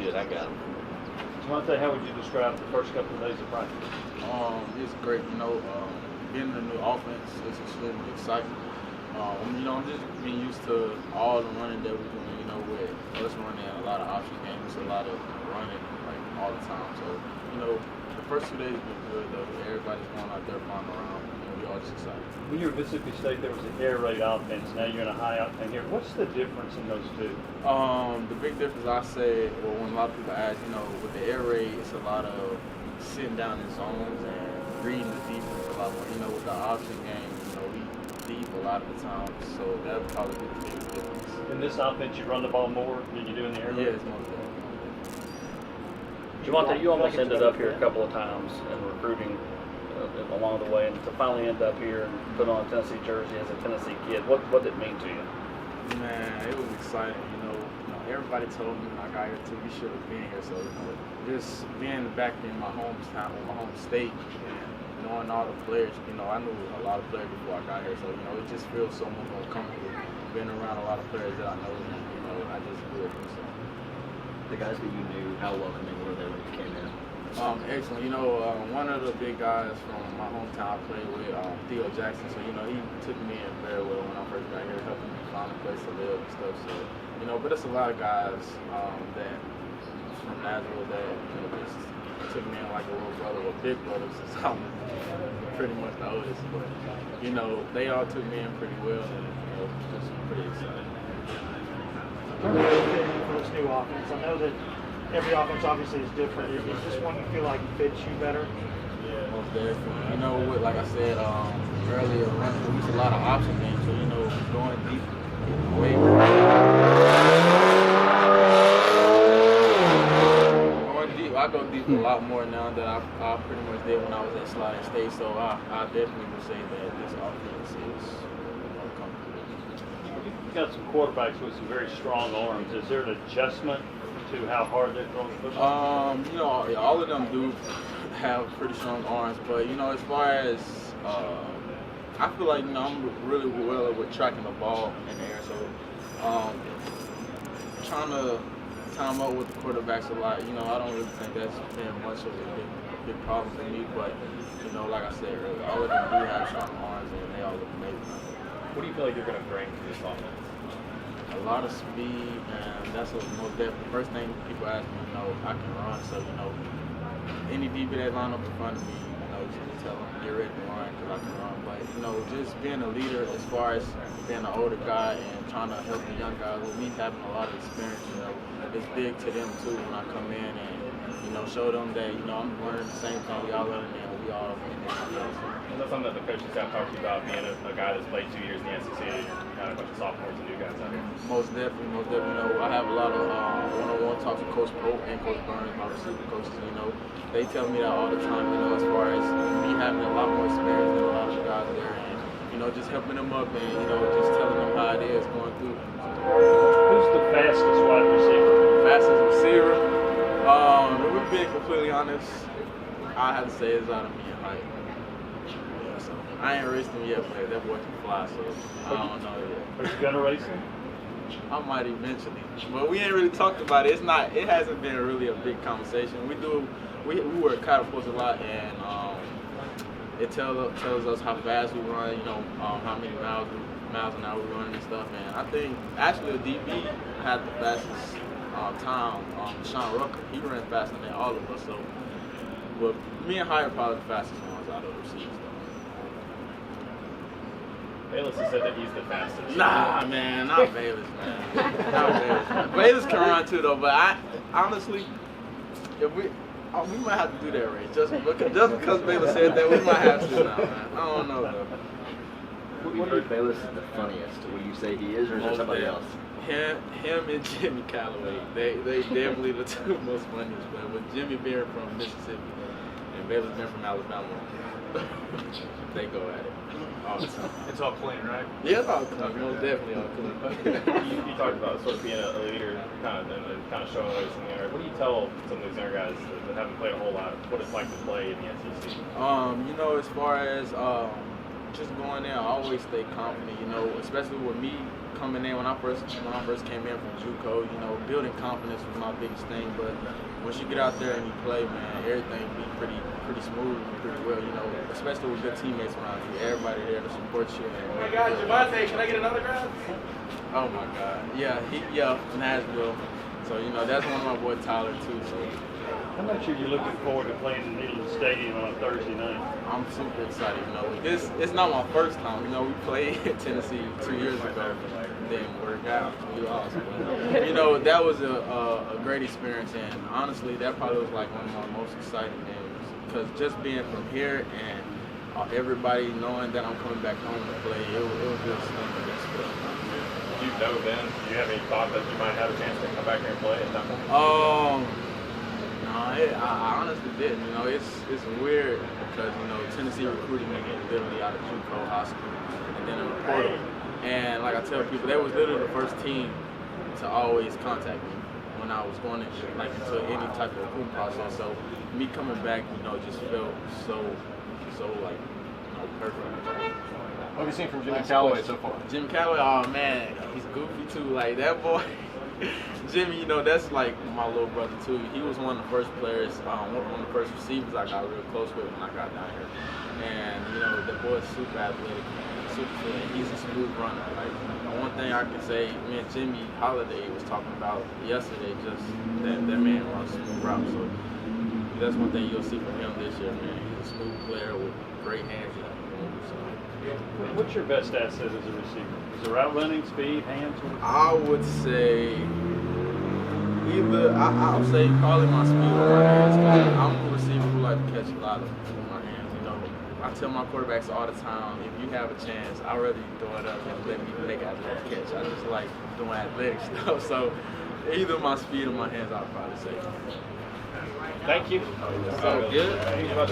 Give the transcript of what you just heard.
good. I got him. JaVonta, how would you describe the first couple of days of practice? It's great. Getting a new offense is extremely exciting. I'm just being used to all the running that we're doing. With us running a lot of option games, a lot of running like all the time. So, the first 2 days been good though. Everybody's going out there flying around. We all just excited. When you were at Mississippi State, there was an air raid offense. Now you're in a high octane here. What's the difference in those two? The big difference I say, or when a lot of people ask, with the air raid, it's a lot of sitting down in zones and reading the defense a lot more. With the option game, we deep a lot of the time, so that would probably be the biggest difference. In this offense, you run the ball more than you do in the air raid? Yeah, it's more JaVonta, you almost ended up here a couple of times in recruiting along the way, and to finally end up here and put on a Tennessee jersey as a Tennessee kid, what did it mean to you? Man, it was exciting. Everybody told me when I got here too, we should have been here. So just being back in my hometown, my home state, and knowing all the players, I knew a lot of players before I got here. So it just feels so much more comfortable being around a lot of players that I know. I just feel it. So. The guys that you knew, how welcoming were they when you came in? Excellent. One of the big guys from my hometown I played with, Theo Jackson. So he took me in very well when I first got here, helping me find a place to live and stuff. So but it's a lot of guys that from Nashville that just took me in like a little brother or big brother since I'm pretty much the oldest. But they all took me in pretty well, and just pretty excited. For this new offense, I know that every offense obviously is different. Is this one you feel like fits you better? Yeah, most definitely. Like I said earlier, we use a lot of option games, so going deep, way more. Going deep, I go deep a lot more now than I pretty much did when I was at Sliding State. So I definitely would say that this offense is more comfortable. You've got some quarterbacks with some very strong arms. Is there an adjustment to how hard they're throwing the football? All of them do have pretty strong arms, but as far as I feel like I'm really well with tracking the ball in the air, so trying to time up with the quarterbacks a lot. I don't really think that's been much of a big problem for me, but like I said earlier, all of them do have strong arms and they all look amazing. What do you feel like you're going to bring to this offense? A lot of speed, and that's what most definitely. First thing people ask me, I can run, so any DB that line up in front of me, just tell them get ready to run because I can run. But just being a leader as far as being an older guy and trying to help the young guys, with me having a lot of experience, it's big to them too when I come in and show them that I'm learning the same thing we all learning and we all. Is that something that the coaching staff talked to you about, being a guy that's played 2 years in the SEC, and you're kind of a bunch of sophomores and new guys out here? Most definitely. I have a lot of one-on-one talks with Coach Pope and Coach Burns, my receiver coaches. They tell me that all the time. As far as me having a lot more experience than a lot of the guys there, and just helping them up and just telling them how it is going through. Who's the fastest wide receiver? Fastest receiver? If we're being completely honest, I have to say it's out of me. I ain't raced him yet, but that boy can fly, so I don't know yet. Are you gonna race him? I might eventually, but we ain't really talked about it. It hasn't been really a big conversation. We work catapults a lot, and it tells us how fast we run. How many miles an hour we running and stuff. And I think actually the DB had the fastest time. Sean Rucker, he ran faster than all of us. So, but me and High are probably the fastest ones out of the receivers. Bayless has said that he's the fastest. Nah, man, not Bayless, man. Not Bayless. Bayless can run too, though. But I honestly, if we might have to do that race just because Bayless said that, we might have to now, man. I don't know though. What do you Bayless is the funniest? Would you say he is, or is there somebody else? Him and Jimmy Callaway. They definitely the two most funniest. But with Jimmy being from Mississippi and Bayless being from Alabama, they go at it. It's all clean, right? Yeah, it's all clean. Most definitely all clean. You talked about sort of being a leader, kind of showing ways in the air. What do you tell some of these younger guys that haven't played a whole lot what it's like to play in the SEC? As far as just going there, I always stay confident. Especially with me coming in when I first came in from JUCO, you know, building confidence was my biggest thing. But once you get out there and you play, man, everything be pretty smooth, pretty well, you know, especially with good teammates around you. Everybody there to support you. Oh my God, JaVonta, can I get another grab? Oh my God, yeah, Nashville. So you know, that's one of my boys, Tyler too. So How much are you looking forward to playing in Neyland Stadium on a Thursday night? I'm super excited. You know, it's not my first time. You know, we played at Tennessee 2 years ago. Didn't work out. We lost. But, you know, that was a great experience, and honestly, that probably was like one of my most exciting games because just being from here and everybody knowing that I'm coming back home to play, it was just the best feeling. Did you know then? Do you have any thought that you might have a chance to come back here and play at that point? No, I honestly didn't. You know, it's weird because, you know, Tennessee recruited me literally out of JUCO high school and then in the portal. And like I tell people, they was literally the first team to always contact me when I was going into any type of recruiting process. So me coming back, you know, just felt so like, you know, perfect. What have you seen from Jimmy Callaway so far? Jimmy Callaway, oh man, he's goofy too. Like that boy, Jimmy, you know, that's like my little brother too. He was one of the first players, one of the first receivers I got real close with when I got down here. And you know, the boy's super athletic, super fit. He's a smooth runner. Like one thing I can say, me and Jimmy Holiday was talking about yesterday, just that man runs smooth routes. So that's one thing you'll see from him this year, man. He's a smooth player with great hands. What's your best asset as a receiver? Is it route running, speed, hands? I would say I'll say probably my speed or my hands. I'm a receiver who like to catch a lot with my hands. You know, I tell my quarterbacks all the time, if you have a chance, I'd rather you throw it up and let me make athletic catch. I just like doing athletic stuff. So either my speed or my hands, I'd probably say. Thank you. So good.